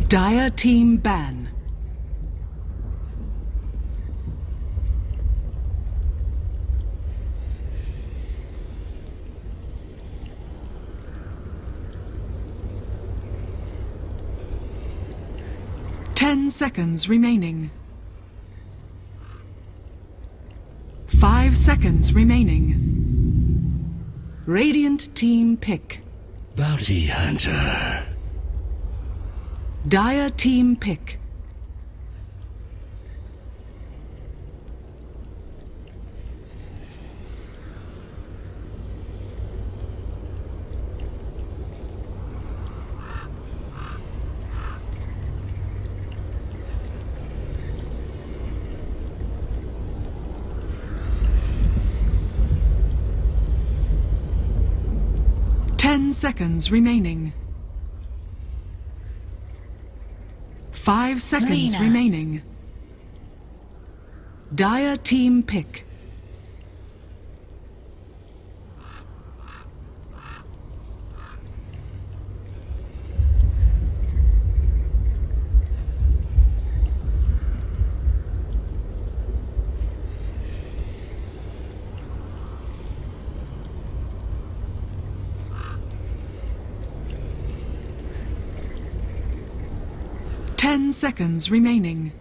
Dire team ban. Ten seconds remaining. 5 seconds remaining. Radiant team pick. Bounty hunter. Dire team pick. Ten seconds remaining. 5 seconds Lena. remaining. Dire team pick. Ten seconds remaining.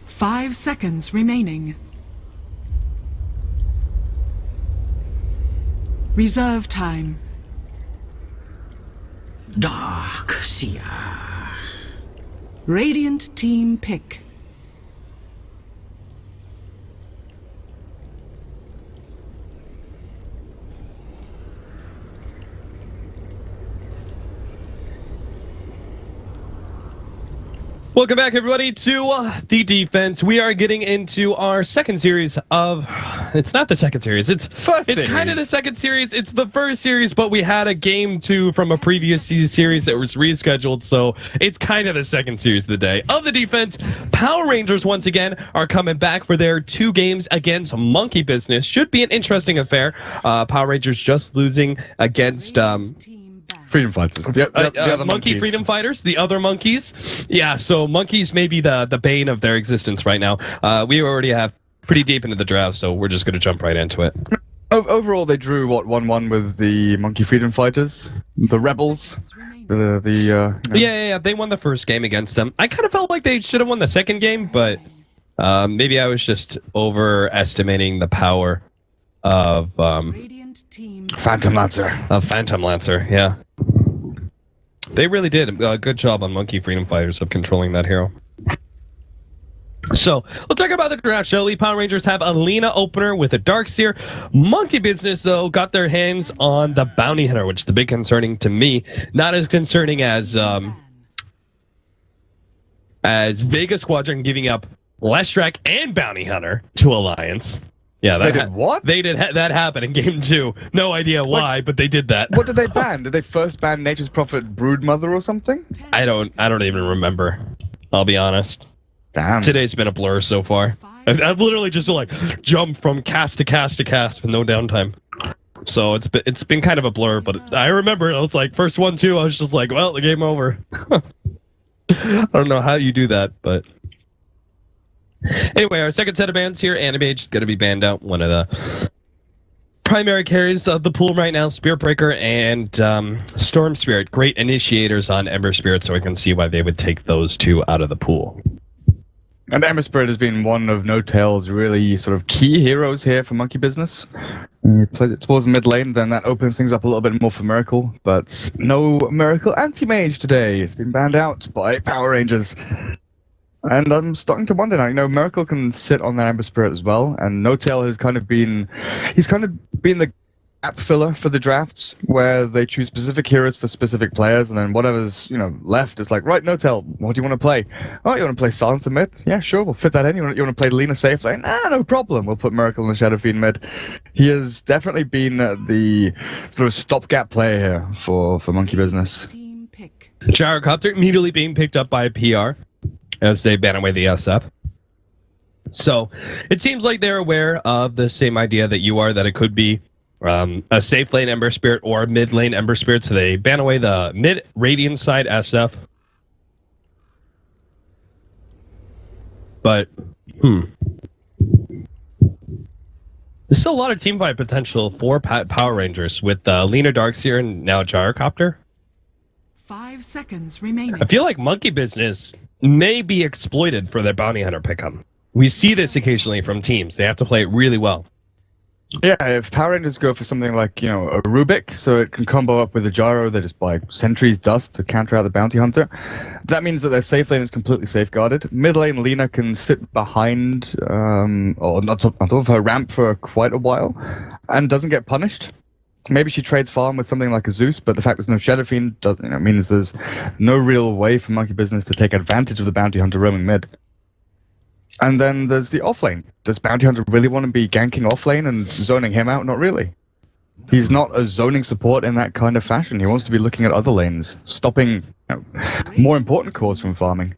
5 seconds remaining. Reserve time. ARC.PR. Radiant team pick. Welcome back, everybody, to the defense. We are getting into our second series of... It's not the second series. It's kind of the second series. It's the first series, but we had a game 2 from a previous series that was rescheduled, so it's kind of the second series of the day. Of the defense, Power Rangers, once again, are coming back for their 2 games against Monkey Business. Should be an interesting affair. Power Rangers just losing against... Freedom Fighters. The other Monkey monkeys. Freedom Fighters, the other monkeys. Yeah, so monkeys may be the bane of their existence right now. We already have pretty deep into the draft, so we're just going to jump right into it. Overall, they drew, 1-1 with the Monkey Freedom Fighters, the Rebels. Yeah, they won the first game against them. I kind of felt like they should have won the second game, but maybe I was just overestimating the power of Phantom Lancer. Phantom Lancer, yeah. They really did a good job on Monkey Freedom Fighters of controlling that hero. So, we'll talk about the draft, shall we? Power Rangers have a Lena opener with a Darkseer. Monkey Business, though, got their hands on the Bounty Hunter, which is the big concerning to me. Not as concerning as Vega Squadron giving up Leshrac and Bounty Hunter to Alliance. Yeah, they did what? They did that happen in game 2. No idea why, but they did that. What did they ban? Did they first ban Nature's Prophet Broodmother or something? I don't even remember. I'll be honest. Damn. Today's been a blur so far. I've literally just like jumped from cast to cast to cast with no downtime. So it's been kind of a blur, but I remember I was like first 1-2. I was just like, well, the game over. I don't know how you do that, but. Anyway, our second set of bans here, Animage is going to be banned out. One of the primary carries of the pool right now, Spirit Breaker and Storm Spirit. Great initiators on Ember Spirit, so I can see why they would take those 2 out of the pool. And Ember Spirit has been one of No Tail's really sort of key heroes here for Monkey Business. He plays it towards the mid lane, then that opens things up a little bit more for Miracle. But no Miracle Anti-Mage today. It's been banned out by Power Rangers. And I'm starting to wonder now, Miracle can sit on that Ember Spirit as well, and No Tail has kind of been the gap filler for the drafts, where they choose specific heroes for specific players, and then whatever's, left is like, right, No Tail, what do you want to play? Oh, you want to play Silencer mid? Yeah, sure, we'll fit that in. You want to play Lena safe lane? Nah, no problem. We'll put Miracle in the Shadow Fiend mid. He has definitely been the sort of stopgap player here for Monkey Business. Gyrocopter immediately being picked up by PR. As they ban away the SF. So, it seems like they're aware of the same idea that you are, that it could be a safe lane Ember Spirit or mid lane Ember Spirit, so they ban away the mid Radiant side SF. But, there's still a lot of team fight potential for Power Rangers with Lena Darkseer and now Gyrocopter. 5 seconds remaining. I feel like Monkey Business may be exploited for their Bounty Hunter pickup. We see this occasionally from teams. They have to play it really well. Yeah, if Power Rangers go for something like, you know, a Rubik, so it can combo up with a Gyro that is by Sentry's Dust to counter out the Bounty Hunter, that means that their safe lane is completely safeguarded. Mid lane, Lena can sit behind, or on top of her ramp for quite a while, and doesn't get punished. Maybe she trades farm with something like a Zeus, but the fact there's no Shadow Fiend means there's no real way for Monkey Business to take advantage of the Bounty Hunter roaming mid. And then there's the offlane. Does Bounty Hunter really want to be ganking offlane and zoning him out? Not really. He's not a zoning support in that kind of fashion. He wants to be looking at other lanes, stopping more important cores from farming.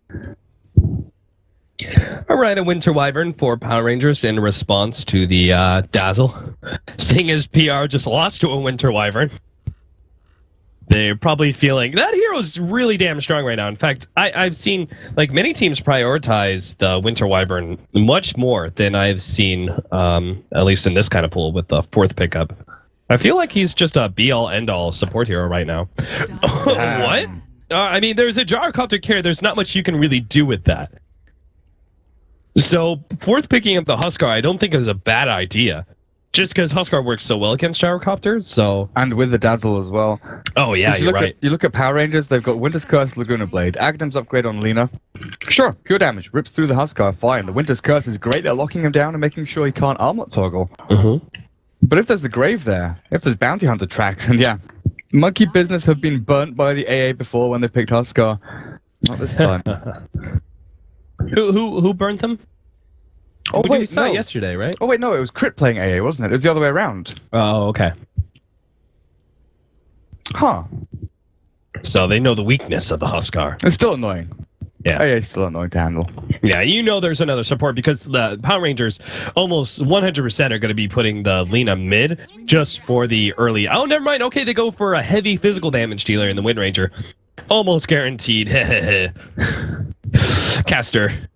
All right, a Winter Wyvern for Power Rangers in response to the Dazzle. Seeing as PR just lost to a Winter Wyvern, they're probably feeling that hero's really damn strong right now. In fact, I've seen like many teams prioritize the Winter Wyvern much more than I've seen, at least in this kind of pool with the 4th pickup. I feel like he's just a be-all, end-all support hero right now. What? I mean, there's a Gyrocopter carry. There's not much you can really do with that. So 4th picking up the Huskar, I don't think is a bad idea. Just because Huskar works so well against Gyrocopter, so... And with the Dazzle as well. Oh, yeah, you're right. You look at Power Rangers, they've got Winter's Curse, Laguna Blade. Aghanom's upgrade on Lena. Sure, pure damage. Rips through the Huskar, fine. The Winter's Curse is great at locking him down and making sure he can't armlet toggle. But if there's the Grave there, if there's Bounty Hunter tracks, and yeah, Monkey Business have been burnt by the AA before when they picked Huskar. Not this time. Who burnt them? Oh, wait, we saw it yesterday, right? Oh, wait, no, it was Crit playing AA, wasn't it? It was the other way around. Oh, okay. Huh. So they know the weakness of the Huskar. It's still annoying. Yeah. AA is still annoying to handle. Yeah, you know there's another support because the Power Rangers almost 100% are going to be putting the Lena mid just for the early... Oh, never mind. Okay, they go for a heavy physical damage dealer in the Wind Ranger. Almost guaranteed. Caster.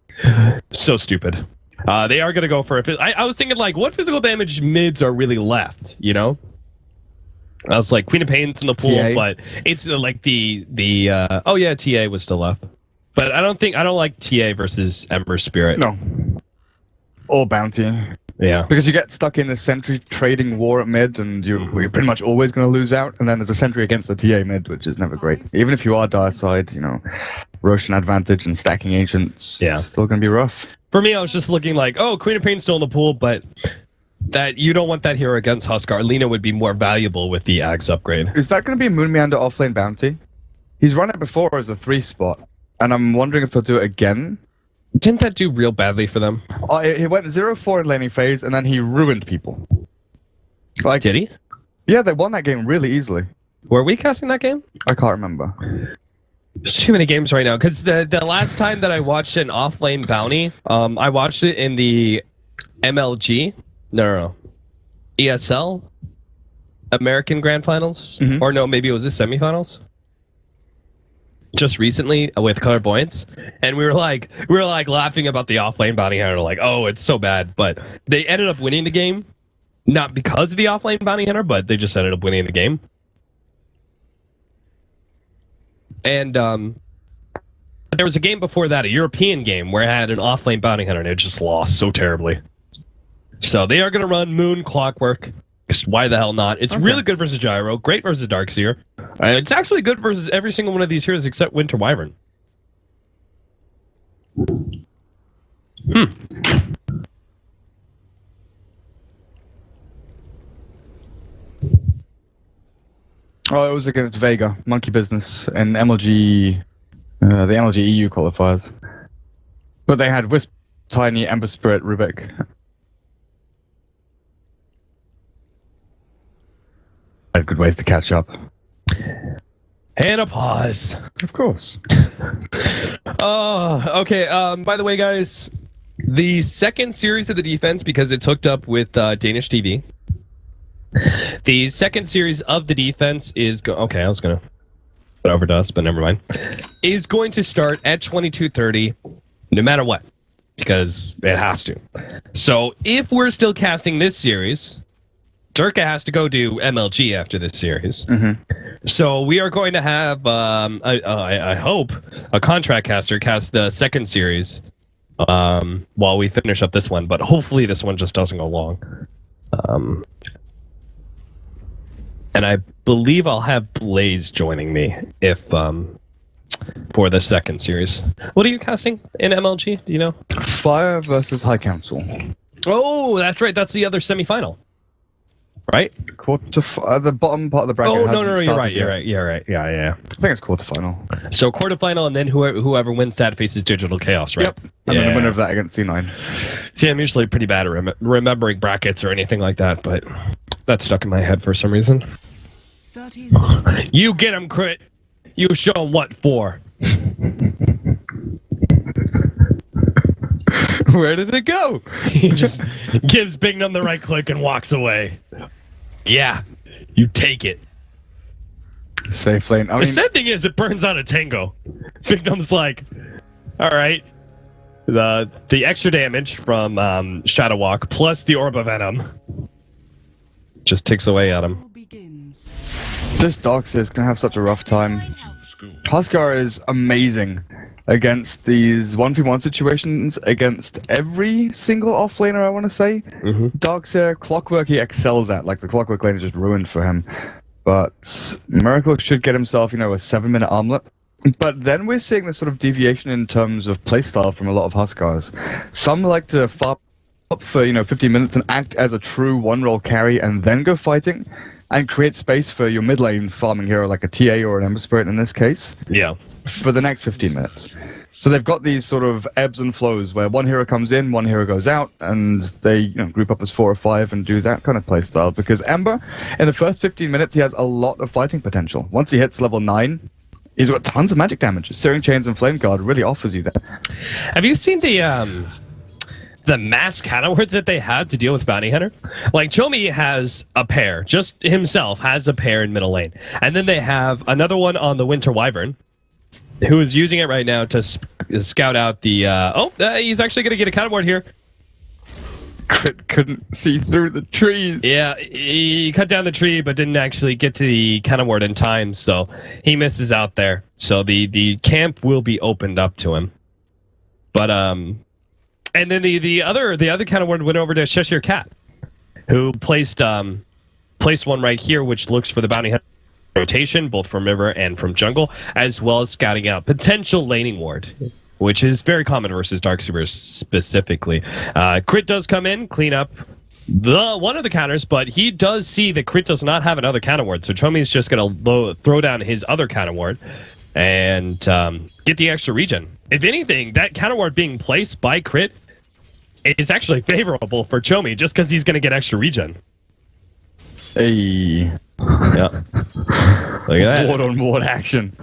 So stupid. They are going to go for a... I was thinking, like, what physical damage mids are really left, you know? I was like, Queen of Pain's in the pool, TA. but it's like the oh, yeah, TA was still up. But I don't like TA versus Ember Spirit. No. Or Bounty. Yeah. Because you get stuck in the sentry trading war at mid, and you're pretty much always going to lose out, and then there's a sentry against the TA mid, which is never great. Even if you are dire side, you know, Roshan advantage and stacking agents, yeah, it's still going to be rough. For me, I was just looking like, oh, Queen of Pain's still in the pool, but that you don't want that hero against Huskar. Lena would be more valuable with the Axe upgrade. Is that going to be a Moon Meander offlane Bounty? He's run it before as a 3 spot, and I'm wondering if they'll do it again. Didn't that do real badly for them? He went 0-4 in laning phase, and then he ruined people. Like, did he? Yeah, they won that game really easily. Were we casting that game? I can't remember. There's too many games right now, because the last time that I watched an off-lane bounty, I watched it in the MLG, no, ESL, American Grand Finals, or no, maybe it was the semifinals. Just recently with Clairvoyance, and we were like laughing about the offlane bounty hunter, like, oh, it's so bad, but they ended up winning the game, not because of the offlane bounty hunter, but they just ended up winning the game. And there was a game before that, a European game, where it had an offlane bounty hunter, and it just lost so terribly. So they are going to run Moon Clockwork. Why the hell not? It's really good versus Gyro, great versus Darkseer. It's actually good versus every single one of these heroes except Winter Wyvern. Oh, it was against Vega, Monkey Business, and MLG, the MLG EU qualifiers. But they had Wisp, Tiny, Ember Spirit, Rubik. Had good ways to catch up. And a pause. Of course. Oh, okay. By the way, guys, the second series of the defense, because it's hooked up with Danish TV, The second series of the defense is okay. I was gonna put over dust, but never mind. Is going to start at 22:30, no matter what, because it has to. So if we're still casting this series, Durka has to go do MLG after this series. So we are going to have, I hope, a contract caster cast the second series while we finish up this one. But hopefully this one just doesn't go long. And I believe I'll have Blaze joining me if for the second series. What are you casting in MLG? Do you know? Fire versus High Council. Oh, that's right. That's the other semifinal. Right? The bottom part of the bracket. Oh, no, hasn't you're started right. yet. You're right. Yeah. I think it's quarterfinal. So quarterfinal, and then whoever wins that faces Digital Chaos, right? Yep. And then the winner of that against C9. See, I'm usually pretty bad at remembering brackets or anything like that, but that's stuck in my head for some reason. 30 seconds. You get him, Crit. You show him what for. Where did it go? He just gives Big Num the right click and walks away. Yeah, you take it. Safe lane. The sad thing is, it burns out a Tango. Big Num's like, all right. The extra damage from Shadow Walk plus the Orb of Venom just ticks away at him. Begins. This Darkseer is going to have such a rough time. Huskar is amazing against these 1v1 situations against every single offlaner, I want to say. Darkseer, Clockwork he excels at. Like, the Clockwork lane is just ruined for him. But Miracle should get himself, a 7-minute armlet. But then we're seeing this sort of deviation in terms of playstyle from a lot of Huskars. Some like to farm up for, 15 minutes and act as a true one-roll carry and then go fighting. And create space for your mid lane farming hero like a TA or an Ember Spirit in this case. Yeah. For the next 15 minutes. So they've got these sort of ebbs and flows where one hero comes in, one hero goes out, and they group up as 4 or 5 and do that kind of play style. Because Ember, in the first 15 minutes, he has a lot of fighting potential. Once he hits level 9, he's got tons of magic damage. Searing Chains and Flame Guard really offers you that. Have you seen the mass counterwords that they have to deal with Bounty Hunter? Like, Chomi has a pair, just himself has a pair in middle lane. And then they have another one on the Winter Wyvern, who is using it right now to scout out the... he's actually going to get a counterword here. Crit couldn't see through the trees. Yeah, he cut down the tree, but didn't actually get to the counterword in time, so he misses out there. So the camp will be opened up to him. But, and then the other counterword went over to Cheshire Cat, who placed one right here, which looks for the Bounty Hunter rotation, both from river and from jungle, as well as scouting out potential laning ward, which is very common versus Darkseer specifically. Crit does come in, clean up one of the counters, but he does see that Crit does not have another counter ward, so Chomi's just going to throw down his other counter ward and get the extra regen. If anything, that counter ward being placed by Crit is actually favorable for Chomi, just because he's going to get extra regen. Hey. Yeah. Look at that. Ward on ward action.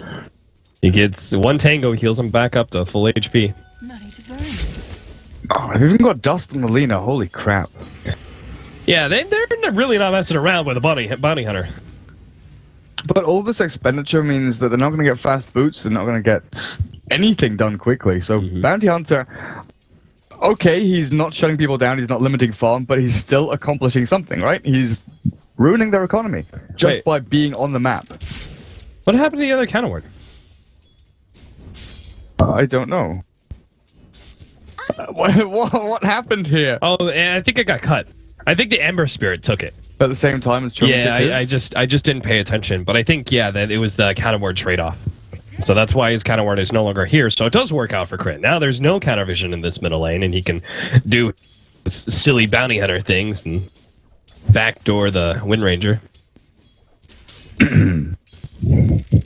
He gets one Tango, heals him back up to full HP. Money to burn. Oh, I've even got dust on the Lina. Holy crap. Yeah, they're really not messing around with a bounty hunter. But all this expenditure means that they're not going to get fast boots. They're not going to get anything done quickly. So Bounty Hunter, okay, he's not shutting people down. He's not limiting farm, but he's still accomplishing something, right? He's ruining their economy just by being on the map. What happened to the other counter ward? I don't know. What happened here? Oh, I think it got cut. I think the Ember Spirit took it. At the same time as Chomi Yeah, took his? I just didn't pay attention, but I think that it was the counter ward trade-off. So that's why his counter ward is no longer here. So it does work out for Crit. Now there's no counter vision in this middle lane, and he can do silly bounty hunter things and backdoor the Wind Ranger.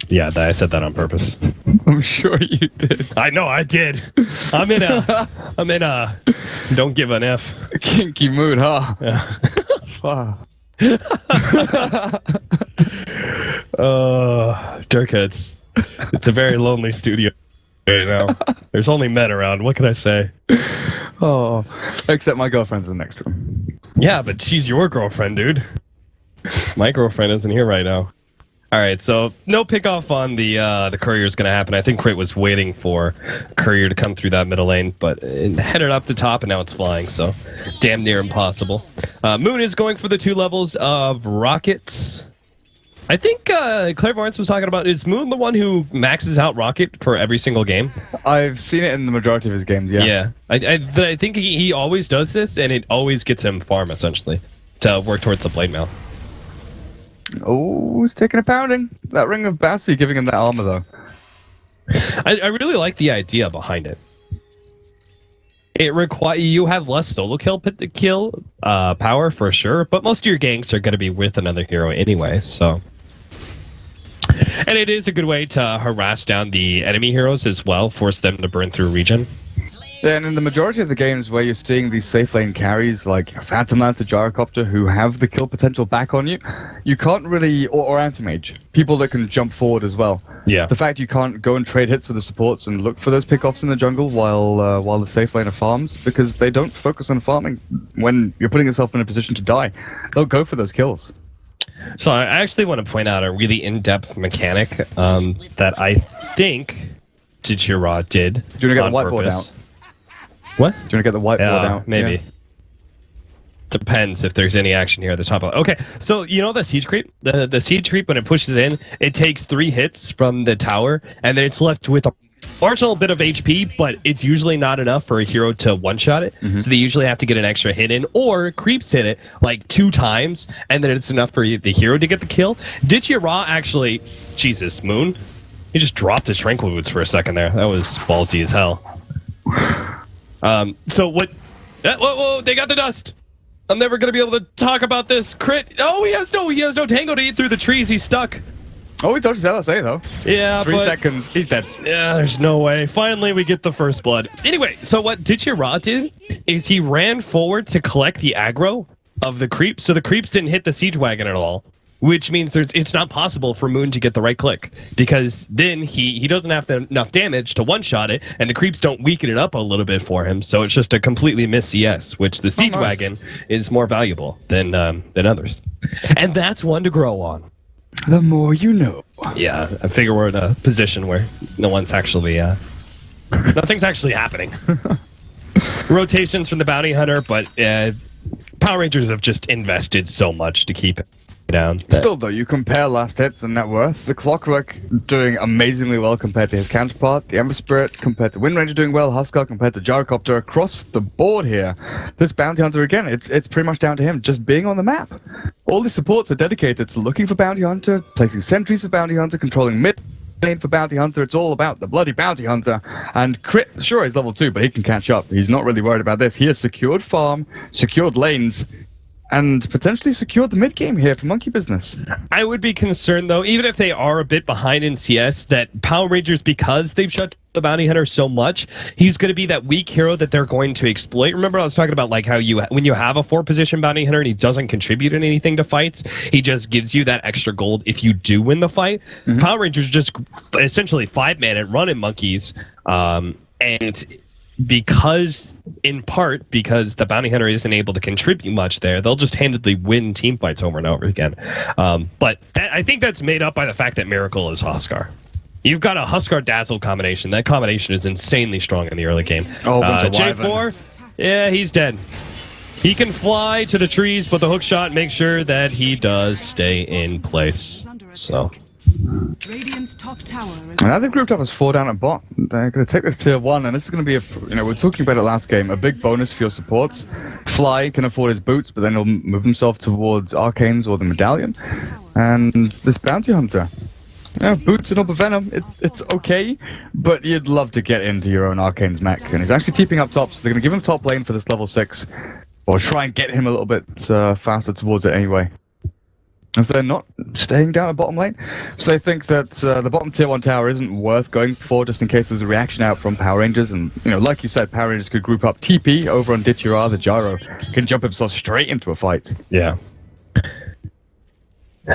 Yeah, I said that on purpose. I'm sure you did. I know I did. I'm in a don't give an F. Kinky mood, huh? Yeah. Wow. Durka, it's a very lonely studio right now. There's only men around. What can I say? Oh, except my girlfriend's in the next room. Yeah, but she's your girlfriend, dude. My girlfriend isn't here right now. All right, so no pickoff on the courier is going to happen. I think Crit was waiting for courier to come through that middle lane, but it headed up to top and now it's flying, so damn near impossible. Moon is going for the 2 levels of rockets. I think Clairvoyance was talking about, is Moon the one who maxes out rocket for every single game? I've seen it in the majority of his games, yeah. Yeah, I think he always does this, and it always gets him farm, essentially, to work towards the blade mail. Oh, he's taking a pounding. That ring of Bassi giving him that armor, though. I really like the idea behind it. It you have less solo kill power for sure, but most of your ganks are going to be with another hero anyway, so. And it is a good way to harass down the enemy heroes as well, force them to burn through region. Yeah, and in the majority of the games where you're seeing these safe lane carries like Phantom Lancer, Gyrocopter, who have the kill potential back on you, you can't really, or Anti-Mage, people that can jump forward as well. Yeah. The fact you can't go and trade hits with the supports and look for those pickoffs in the jungle while the safe laner farms, because they don't focus on farming when you're putting yourself in a position to die. They'll go for those kills. So I actually want to point out a really in-depth mechanic that I think Tichira did. Do you want to get on the whiteboard purpose. out? What? Do you want to get the whiteboard out? Maybe. Yeah. Depends if there's any action here at the top. Okay, so you know the siege creep? The siege creep, when it pushes in, it takes 3 hits from the tower, and then it's left with a marginal bit of HP, but it's usually not enough for a hero to one-shot it. So they usually have to get an extra hit in, or creeps hit it like 2 times, and then it's enough for the hero to get the kill. Dichira actually, Jesus, Moon, he just dropped his Tranquil Boots for a second there. That was ballsy as hell. So what? Whoa! They got the dust. I'm never gonna be able to talk about this. Crit. Oh, he has no tango to eat through the trees. He's stuck. Oh, he dodged his LSA though. Yeah, 3 but seconds, he's dead. yeah, there's no way. Finally, we get the first blood. Anyway, so what Dichira did is he ran forward to collect the aggro of the creeps, so the creeps didn't hit the siege wagon at all. Which means it's not possible for Moon to get the right click, because then he doesn't have enough damage to one-shot it, and the creeps don't weaken it up a little bit for him, so it's just a completely missed CS, which the siege wagon is more valuable than others. And that's one to grow on. The more you know. Yeah, I figure we're in a position where nothing's actually happening. Rotations from the bounty hunter, but Power Rangers have just invested so much to keep it down. Still though, you compare last hits and net worth, the Clockwork doing amazingly well compared to his counterpart, the Ember Spirit compared to Wind Ranger doing well, Huskar compared to Gyrocopter. Across the board here, this Bounty Hunter again, it's pretty much down to him just being on the map. All the supports are dedicated to looking for Bounty Hunter, placing sentries for Bounty Hunter, controlling mid lane for Bounty Hunter. It's all about the bloody Bounty Hunter. And Crit, sure, he's level 2, but he can catch up. He's not really worried about this. He has secured farm, secured lanes, and potentially secured the mid-game here for Monkey Business. I would be concerned, though, even if they are a bit behind in CS, that Power Rangers, because they've shut the Bounty Hunter so much, he's going to be that weak hero that they're going to exploit. Remember I was talking about like how when you have a 4-position Bounty Hunter and he doesn't contribute in anything to fights, he just gives you that extra gold if you do win the fight. Power Rangers just essentially 5-man and running monkeys, and in part because the Bounty Hunter isn't able to contribute much there, they'll just handedly win team fights over and over again. But I think that's made up by the fact that Miracle is Huskar. You've got a Huskar Dazzle combination. That combination is insanely strong in the early game. J4, yeah, he's dead. He can fly to the trees, but the hook shot makes sure that he does stay in place. So. Radiant's top tower is Now they've grouped up as 4 down at bot. They're going to take this tier 1, and this is going to be we were talking about it last game, a big bonus for your supports. Fly can afford his boots, but then he'll move himself towards Arcanes or the Medallion. And this Bounty Hunter. Boots and Upper Venom, it's okay, but you'd love to get into your own Arcane's mech. And he's actually TPing up top, so they're going to give him top lane for this level 6. Or try and get him a little bit faster towards it anyway. As they're not staying down at bottom lane. So they think that the bottom tier 1 tower isn't worth going for, just in case there's a reaction out from Power Rangers. And, like you said, Power Rangers could group up TP over on Dichira. The Gyro can jump himself straight into a fight. Yeah.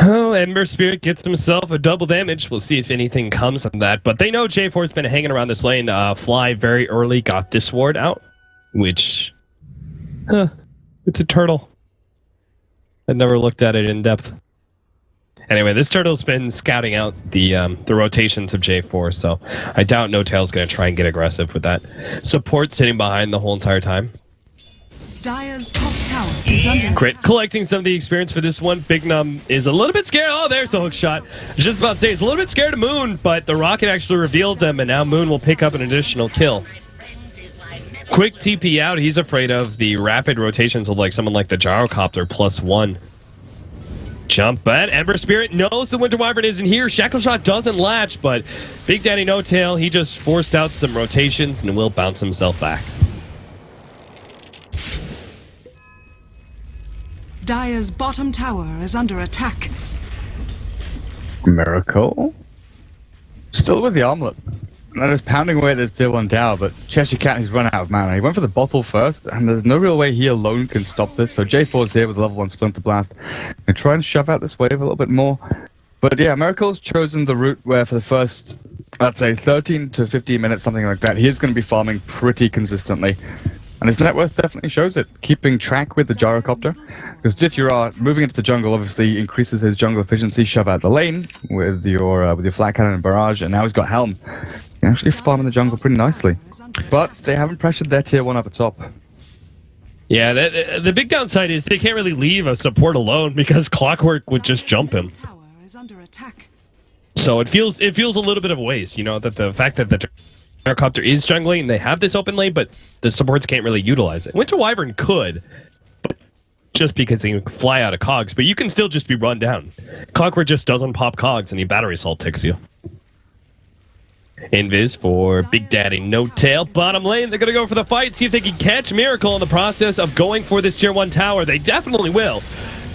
Oh, Ember Spirit gets himself a double damage. We'll see if anything comes from that. But they know J4's been hanging around this lane. Fly very early got this ward out, which... it's a turtle. I never looked at it in depth. Anyway, this turtle's been scouting out the rotations of J4, so I doubt No Tail's going to try and get aggressive with that. Support sitting behind the whole entire time. Dire's top tower is under Crit collecting some of the experience for this one. Big Num is a little bit scared. Oh, there's the hook shot. I was just about to say, he's a little bit scared of Moon, but the rocket actually revealed them, and now Moon will pick up an additional kill. Quick TP out. He's afraid of the rapid rotations of like someone like the Gyrocopter +1. Jump bet. Ember Spirit knows the Winter Wyvern isn't here. Shackle Shot doesn't latch, but Big Daddy No Tail, he just forced out some rotations and will bounce himself back. Dire's bottom tower is under attack. Miracle. Still with the armlet. And they're just pounding away at this tier 1 tower, but Cheshire Cat has run out of mana. He went for the bottle first, and there's no real way he alone can stop this. So J4's here with level 1 Splinter Blast. And try and shove out this wave a little bit more. But yeah, Miracle's chosen the route where for the first, I'd say 13 to 15 minutes, something like that, he is going to be farming pretty consistently. And his net worth definitely shows it, keeping track with the Gyrocopter. Because Dithyra, moving into the jungle, obviously increases his jungle efficiency, shove out the lane with your flat cannon and barrage, and now he's got Helm. He can actually farm in the jungle pretty nicely. But they haven't pressured their tier 1 up at top. Yeah, the big downside is they can't really leave a support alone because Clockwork would just jump him. Tower is under attack. So it feels a little bit of a waste, you know, that the fact that the Gyrocopter is jungling and they have this open lane, but the supports can't really utilize it. Winter Wyvern could, but just because he can fly out of cogs, but you can still just be run down. Clockwork just doesn't pop cogs and he battery assault ticks you. Invis for Big Daddy No Tail. Bottom lane, they're going to go for the fight, see if they can catch Miracle in the process of going for this tier 1 tower. They definitely will.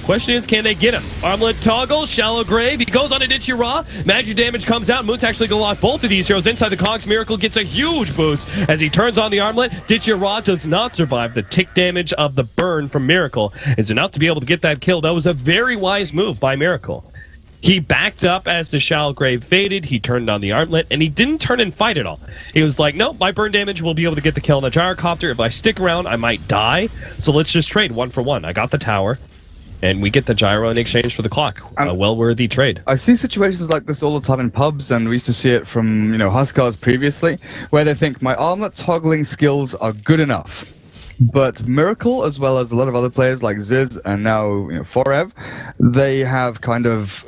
Question is, can they get him? Armlet toggle, Shallow Grave. He goes on a Dithyra. Magic damage comes out. Moon's actually going to lock both of these heroes inside the cogs. Miracle gets a huge boost as he turns on the Armlet. Dithyra does not survive the tick damage of the burn from Miracle. It's enough to be able to get that kill. That was a very wise move by Miracle. He backed up as the Shallow Grave faded. He turned on the Armlet, and he didn't turn and fight at all. He was like, nope, my burn damage will be able to get the kill on the Gyrocopter. If I stick around, I might die. So let's just trade 1 for 1. I got the tower. And we get the gyro in exchange for the clock. A well-worthy trade. I see situations like this all the time in pubs, and we used to see it from, Huskars previously, where they think my armlet toggling skills are good enough. But Miracle, as well as a lot of other players like Ziz and now Forev, they have kind of...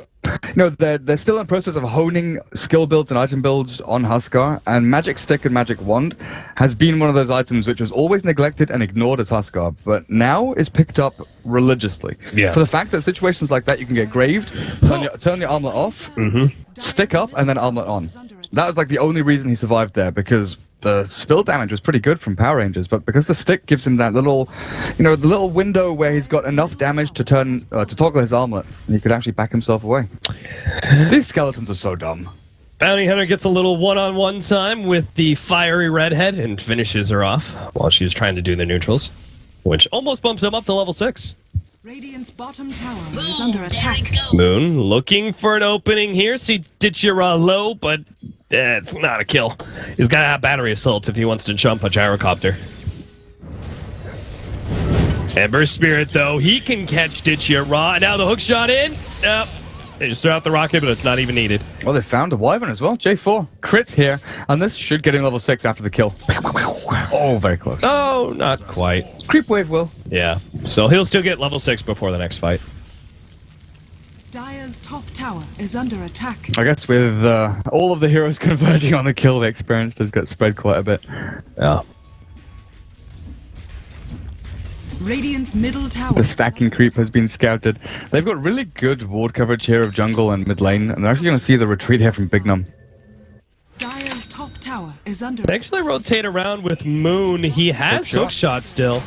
they're still in the process of honing skill builds and item builds on Huskar, and Magic Stick and Magic Wand has been one of those items which was always neglected and ignored as Huskar, but now is picked up religiously. Yeah. For the fact that situations like that you can get graved, turn your armlet off, stick up, and then armlet on. That was like the only reason he survived there, because the spill damage was pretty good from Power Rangers, but because the stick gives him that little, the little window where he's got enough damage to turn, to toggle his armlet, and he could actually back himself away. These skeletons are so dumb. Bounty Hunter gets a little one-on-one time with the fiery redhead and finishes her off while she's trying to do the neutrals, which almost bumps him up to level 6. Radiant's bottom tower is under attack. Moon looking for an opening here. See Dithyra low, but it's not a kill. He's got to have battery assault if he wants to jump a Gyrocopter. Ember Spirit, though, he can catch Dithyra. Now the hook shot in. They just throw out the rocket, but it's not even needed. Well, they found a Wyvern as well. J4 crits here, and this should get him level 6 after the kill. Oh, very close. Oh, not quite. Creep wave will. Yeah, so he'll still get level 6 before the next fight. Dire's top tower is under attack. I guess with all of the heroes converging on the kill, the experience does get spread quite a bit. Yeah. Radiant's middle tower. The stacking creep has been scouted. They've got really good ward coverage here of jungle and mid lane, and they're actually going to see the retreat here from Big Num. Dire's top tower is under. They actually rotate around with Moon. He has hook shot still.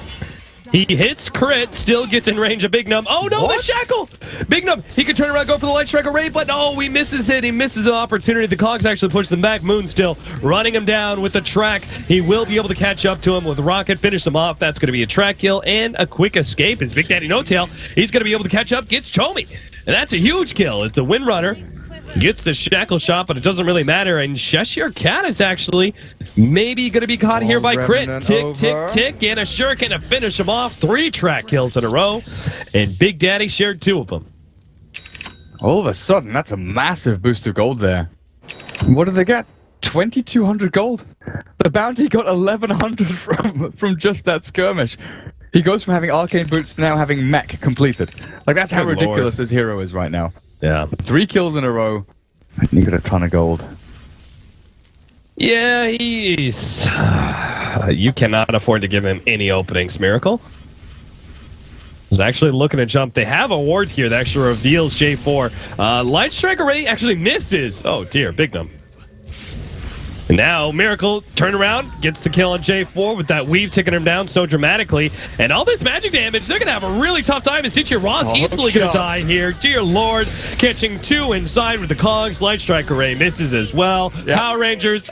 He hits crit, still gets in range of Big Num. Oh no, the shackle! Big Num, he can turn around, go for the light strike array, but no, he misses it. He misses the opportunity. The cogs actually push them back. Moon still running him down with the track. He will be able to catch up to him with rocket, finish him off. That's going to be a track kill and a quick escape. It's Big Daddy No Tail. He's going to be able to catch up, gets Chomi. And that's a huge kill. It's a Windrunner. Gets the shackle shot, but it doesn't really matter. And Cheshire Cat is actually maybe going to be caught here by crit. Tick, tick, tick, and a shuriken to finish him off. 3 track kills in a row, and Big Daddy shared 2 of them. All of a sudden, that's a massive boost of gold there. What did they get? 2,200 gold. The bounty got 1,100 from just that skirmish. He goes from having arcane boots to now having mech completed. Like, that's how ridiculous this hero is right now. Yeah. 3 kills in a row. You got a ton of gold. Yeah, he's... you cannot afford to give him any openings, Miracle. He's actually looking to jump. They have a ward here that actually reveals J4. Light Strike Array actually misses. Oh, dear. Bignum. And now, Miracle, turn around, gets the kill on J4 with that weave taking him down so dramatically. And all this magic damage, they're going to have a really tough time as DJ Ross easily going to die here. Dear Lord, catching 2 inside with the Cogs. Light Strike Array misses as well. Yep. Power Rangers.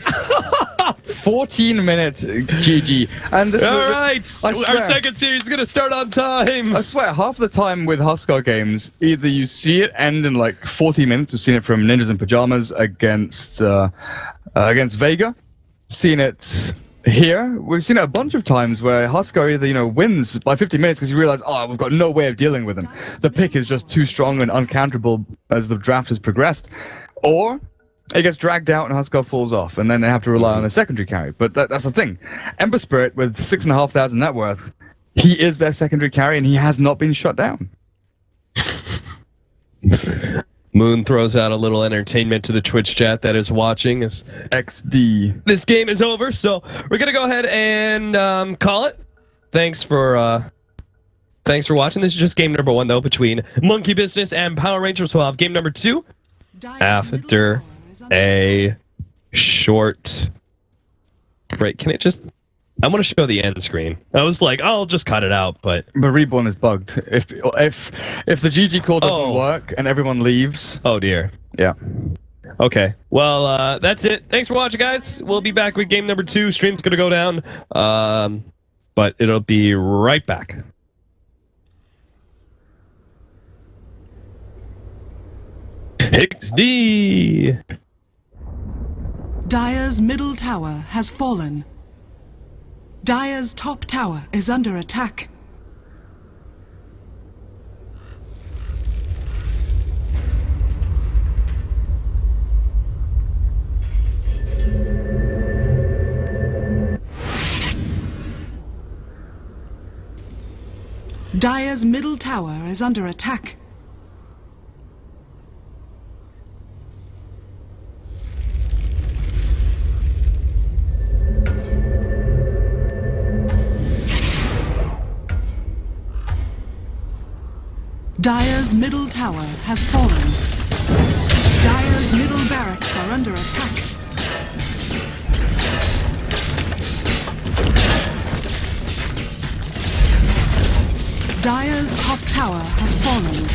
14 minutes, GG. And this all right, our second series is going to start on time. I swear, half the time with Huskar games, either you see it end in like 40 minutes. We've seen it from Ninjas in Pajamas against Vega. Seen it here. We've seen it a bunch of times where Huskar either, wins by 50 minutes because you realize, oh, we've got no way of dealing with him. The pick is just too strong and uncounterable as the draft has progressed. Or it gets dragged out and Huskar falls off, and then they have to rely on a secondary carry. But that's the thing. Ember Spirit, with 6,500 net worth, he is their secondary carry, and he has not been shut down. Moon throws out a little entertainment to the Twitch chat that is watching. As XD. This game is over, so we're going to go ahead and call it. Thanks for watching. This is just game number 1, though, between Monkey Business and Power Rangers. We'll have game number 2 after a short break. Can it just... I want to show the end screen. I was like, oh, I'll just cut it out, but Reborn is bugged. If the GG call doesn't work and everyone leaves... Oh, dear. Yeah. Okay. Well, that's it. Thanks for watching, guys. We'll be back with game number 2. Stream's going to go down, but it'll be right back. XD! Dire's middle tower has fallen. Dire's top tower is under attack. Dire's middle tower is under attack. Dire's middle tower has fallen. Dire's middle barracks are under attack. Dire's top tower has fallen.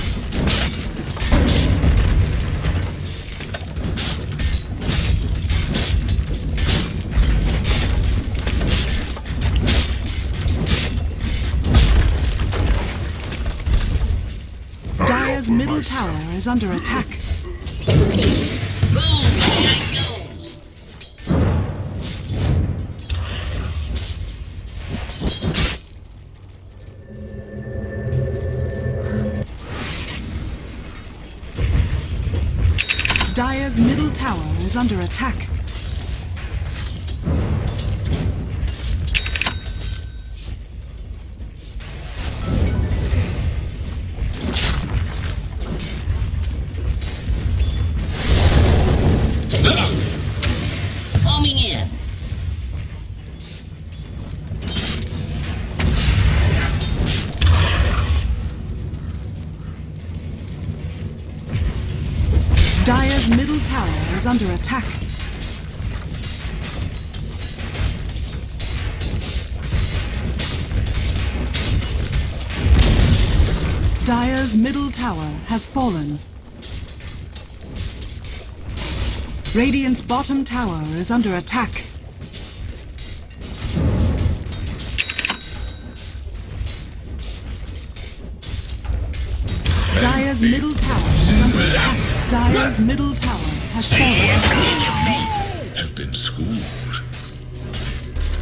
Dire's middle tower is under attack. Dire's middle tower is under attack. Homing in. Dire's middle tower is under attack. Dire's middle tower has fallen. Radiant's bottom tower is under attack. Dire's middle tower is under attack. Dire's middle tower has fallen. Have been schooled.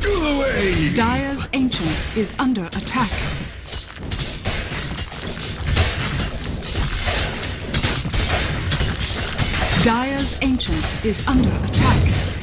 Go away! Dire's ancient is under attack. Dire's Ancient is under attack.